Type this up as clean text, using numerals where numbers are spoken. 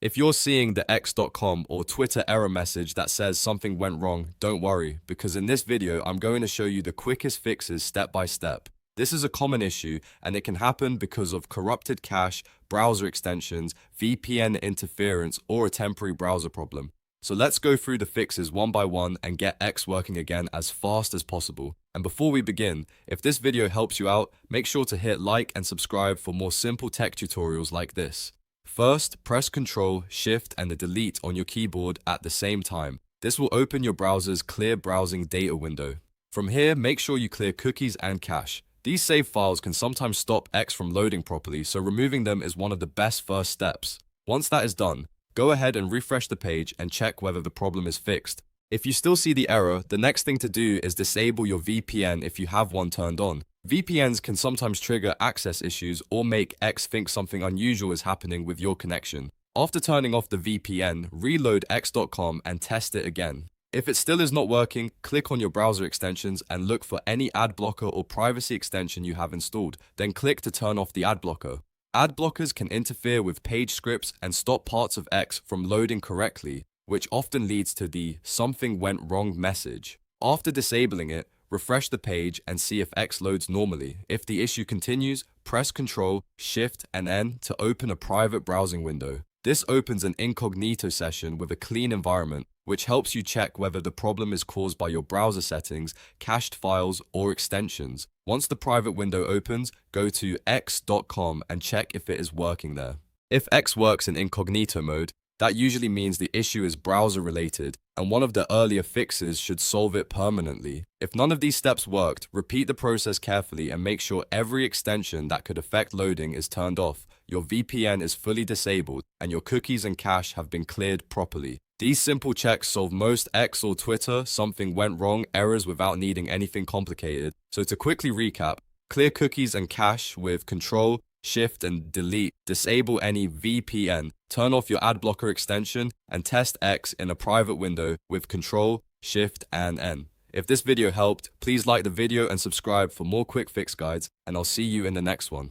If you're seeing the x.com or Twitter error message that says something went wrong, don't worry, because in this video, I'm going to show you the quickest fixes step by step. This is a common issue, and it can happen because of corrupted cache, browser extensions, VPN interference, or a temporary browser problem. So let's go through the fixes one by one and get X working again as fast as possible. And before we begin, if this video helps you out, make sure to hit like and subscribe for more simple tech tutorials like this. First, press Ctrl, Shift, and the Delete on your keyboard at the same time. This will open your browser's Clear Browsing Data window. From here, make sure you clear cookies and cache. These saved files can sometimes stop X from loading properly, so removing them is one of the best first steps. Once that is done, go ahead and refresh the page and check whether the problem is fixed. If you still see the error, the next thing to do is disable your VPN if you have one turned on. VPNs can sometimes trigger access issues or make X think something unusual is happening with your connection. After turning off the VPN, reload x.com and test it again. If it still is not working, click on your browser extensions and look for any ad blocker or privacy extension you have installed, then click to turn off the ad blocker. Ad blockers can interfere with page scripts and stop parts of X from loading correctly, which often leads to the "something went wrong" message. After disabling it, refresh the page and see if X loads normally. If the issue continues, press Ctrl, Shift, and N to open a private browsing window. This opens an Incognito session with a clean environment, which helps you check whether the problem is caused by your browser settings, cached files, or extensions. Once the private window opens, go to x.com and check if it is working there. If X works in incognito mode, that usually means the issue is browser related, and one of the earlier fixes should solve it permanently. If none of these steps worked, repeat the process carefully and make sure every extension that could affect loading is turned off, your VPN is fully disabled, and your cookies and cache have been cleared properly. These simple checks solve most X or Twitter "something went wrong" errors without needing anything complicated. So to quickly recap, clear cookies and cache with Ctrl, Shift, and Delete, disable any VPN, turn off your ad blocker extension, and test X in a private window with Ctrl, Shift, and N. If this video helped, please like the video and subscribe for more quick fix guides, and I'll see you in the next one.